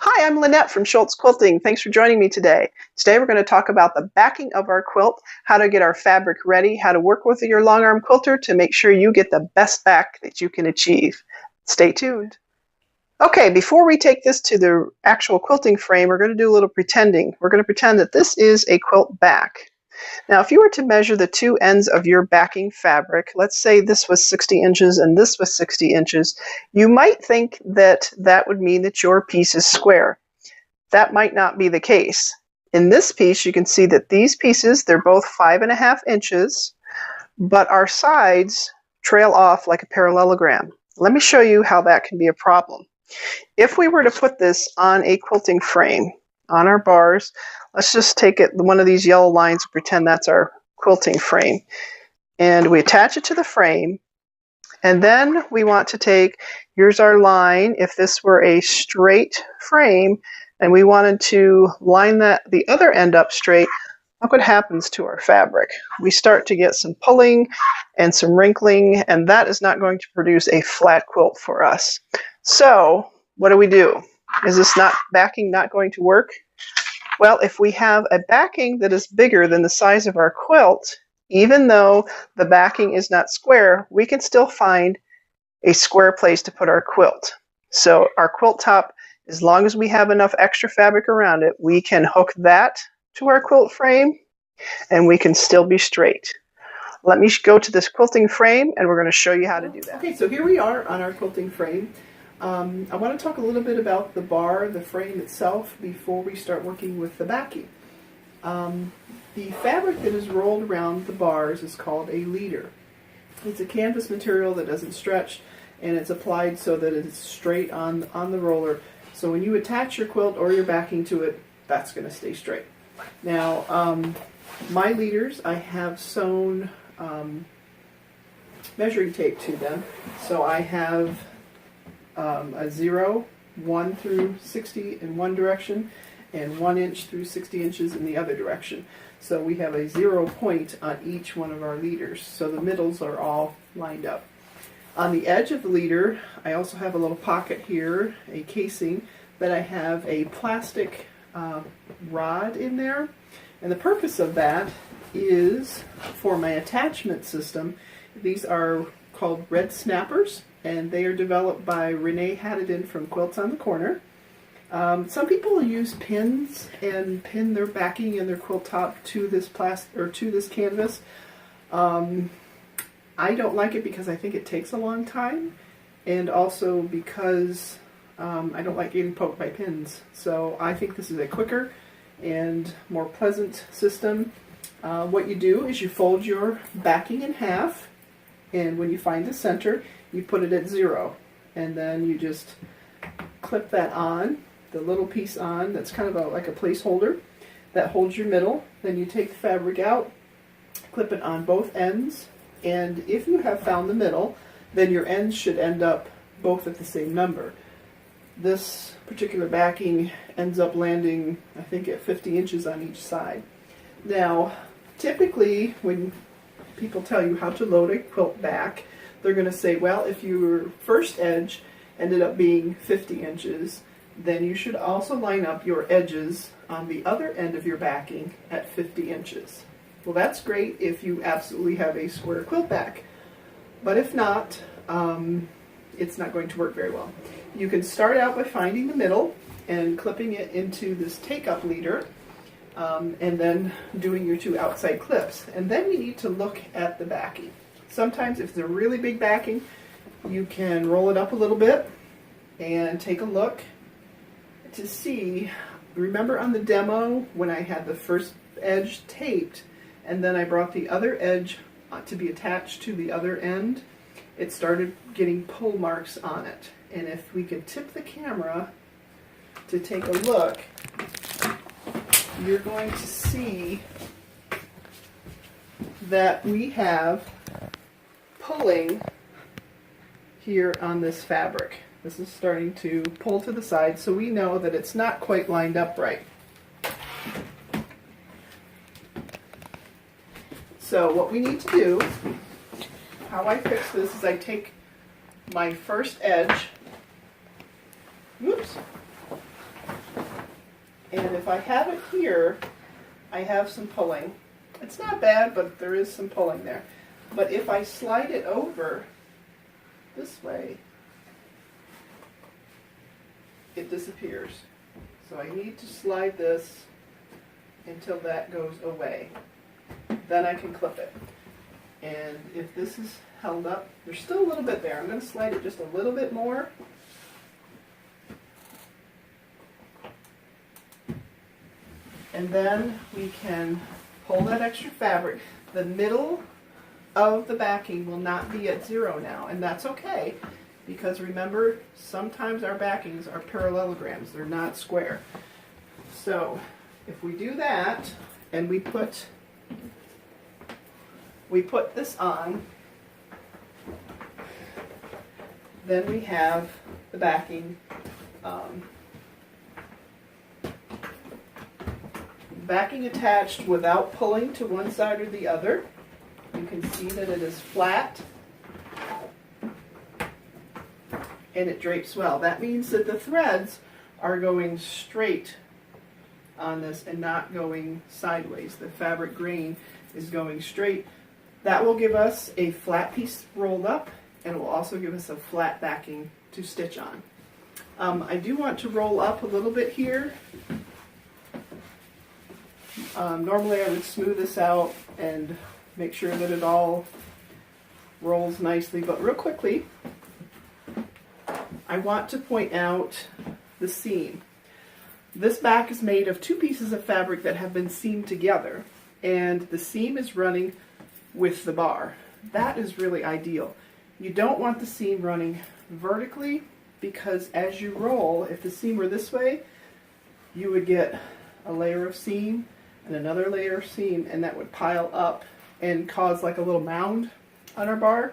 Hi, I'm Lynette from Schultz Quilting. Thanks for joining me today. Today we're going to talk about the backing of our quilt, how to get our fabric ready, how to work with your long arm quilter to make sure you get the best back that you can achieve. Stay tuned. Okay, before we take this to the actual quilting frame, we're going to do a little pretending. We're going to pretend that this is a quilt back. Now, if you were to measure the two ends of your backing fabric, let's say this was 60 inches and this was 60 inches, you might think that that would mean that your piece is square. That might not be the case. In this piece, you can see that these pieces, they're both 5.5 inches, but our sides trail off like a parallelogram. Let me show you how that can be a problem. If we were to put this on a quilting frame, on our bars, let's just take it one of these yellow lines and pretend that's our quilting frame. And we attach it to the frame. And then we want to take, here's our line. If this were a straight frame and we wanted to line the other end up straight, look what happens to our fabric. We start to get some pulling and some wrinkling, and that is not going to produce a flat quilt for us. So what do? Is this backing not going to work? Well, if we have a backing that is bigger than the size of our quilt, even though the backing is not square, we can still find a square place to put our quilt. So our quilt top, as long as we have enough extra fabric around it, we can hook that to our quilt frame and we can still be straight. Let me go to this quilting frame and we're going to show you how to do that. Okay, so here we are on our quilting frame. I want to talk a little bit about the bar, the frame itself, before we start working with the backing. The fabric that is rolled around the bars is called a leader. It's a canvas material that doesn't stretch, and it's applied so that it's straight on the roller. So when you attach your quilt or your backing to it, that's going to stay straight. Now, my leaders, I have sewn measuring tape to them. So I have a 0, 1 through 60 in one direction, and 1 inch through 60 inches in the other direction. So we have a 0 point on each one of our leaders. So the middles are all lined up. On the edge of the leader, I also have a little pocket here, a casing, that I have a plastic rod in there. And the purpose of that is for my attachment system. These are called red snappers, and they are developed by Renee Haddadin from Quilts on the Corner. Some people use pins and pin their backing and their quilt top to this to this canvas. I don't like it because I think it takes a long time, and also because I don't like getting poked by pins. So I think this is a quicker and more pleasant system. What you do is you fold your backing in half, and when you find the center, you put it at 0, and then you just clip that on, the little piece on, that's kind of like a placeholder that holds your middle. Then you take the fabric out, clip it on both ends, and if you have found the middle, then your ends should end up both at the same number. This particular backing ends up landing, I think, at 50 inches on each side. Now, typically when people tell you how to load a quilt back, they're going to say, well, if your first edge ended up being 50 inches, then you should also line up your edges on the other end of your backing at 50 inches. Well, that's great if you absolutely have a square quilt back. But if not, it's not going to work very well. You can start out by finding the middle and clipping it into this take-up leader, and then doing your 2 outside clips. And then you need to look at the backing. Sometimes if it's a really big backing, you can roll it up a little bit and take a look to see. Remember on the demo when I had the first edge taped and then I brought the other edge to be attached to the other end, it started getting pull marks on it. And if we could tip the camera to take a look, you're going to see that we have pulling here on this fabric. This is starting to pull to the side, so we know that it's not quite lined up right. So what we need to do, how I fix this is I take my first edge. Whoops. And if I have it here, I have some pulling. It's not bad, but there is some pulling there. But if I slide it over this way, it disappears. So I need to slide this until that goes away. Then I can clip it. And if this is held up, there's still a little bit there. I'm going to slide it just a little bit more. And then we can pull that extra fabric. The middle of the backing will not be at 0 now, and that's okay, because remember, sometimes our backings are parallelograms. They're not square. So if we do that, and we put this on, then we have the backing backing attached without pulling to one side or the other. You can see that it is flat and it drapes well. That means that the threads are going straight on this and not going sideways. The fabric grain is going straight. That will give us a flat piece rolled up, and it will also give us a flat backing to stitch on. I do want to roll up a little bit here. Normally I would smooth this out and make sure that it all rolls nicely, but real quickly I want to point out the seam. This back is made of 2 pieces of fabric that have been seamed together, and the seam is running with the bar. That is really ideal. You don't want the seam running vertically, because as you roll, if the seam were this way, you would get a layer of seam and another layer of seam, and that would pile up and cause like a little mound on our bar.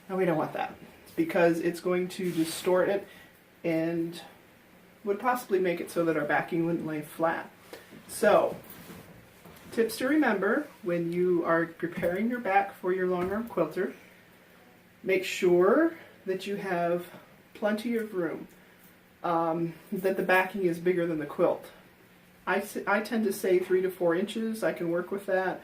And we don't want that, because it's going to distort it and would possibly make it so that our backing wouldn't lay flat. So, tips to remember when you are preparing your back for your long arm quilter: make sure that you have plenty of room, that the backing is bigger than the quilt. I tend to say 3 to 4 inches. I can work with that.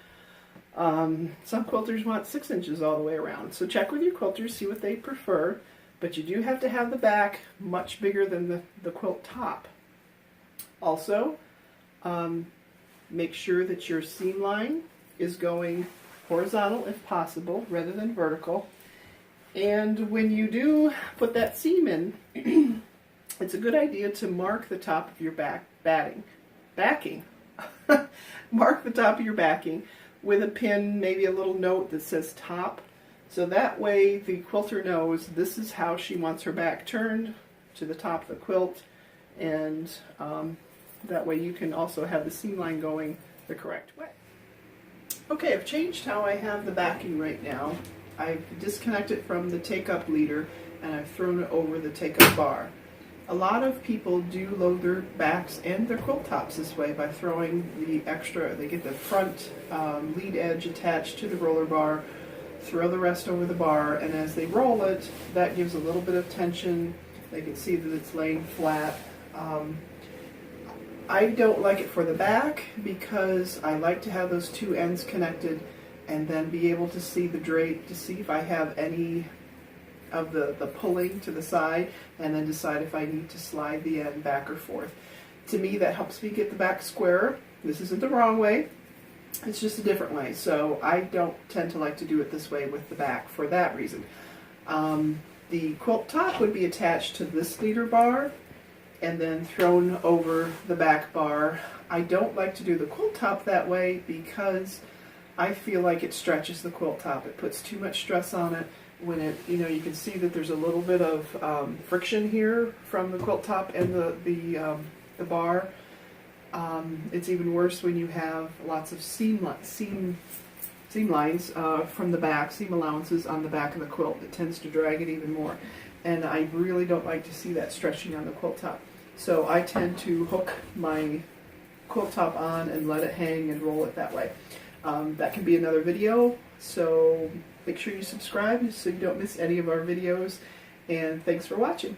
Some quilters want 6 inches all the way around. So check with your quilters, see what they prefer, but you do have to have the back much bigger than the quilt top. Also, make sure that your seam line is going horizontal if possible, rather than vertical. And when you do put that seam in, it's a good idea to mark the top of your backing. Mark the top of your backing with a pin, maybe a little note that says top, so that way the quilter knows this is how she wants her back turned to the top of the quilt, and that way you can also have the seam line going the correct way. Okay, I've changed how I have the backing right now. I've disconnected from the take-up leader and I've thrown it over the take-up bar. A lot of people do load their backs and their quilt tops this way by throwing the extra. They get the front lead edge attached to the roller bar, throw the rest over the bar, and as they roll it, that gives a little bit of tension. They can see that it's laying flat. I don't like it for the back because I like to have those 2 ends connected and then be able to see the drape to see if I have any of the pulling to the side, and then decide if I need to slide the end back or forth. To me, that helps me get the back square. This isn't the wrong way, it's just a different way. So I don't tend to like to do it this way with the back for that reason. The quilt top would be attached to this leader bar and then thrown over the back bar. I don't like to do the quilt top that way because I feel like it stretches the quilt top. It puts too much stress on it. When it, you can see that there's a little bit of friction here from the quilt top and the bar. It's even worse when you have lots of seam lines from the back, seam allowances on the back of the quilt. It tends to drag it even more, and I really don't like to see that stretching on the quilt top. So I tend to hook my quilt top on and let it hang and roll it that way. That can be another video, so make sure you subscribe so you don't miss any of our videos. and thanks for watching.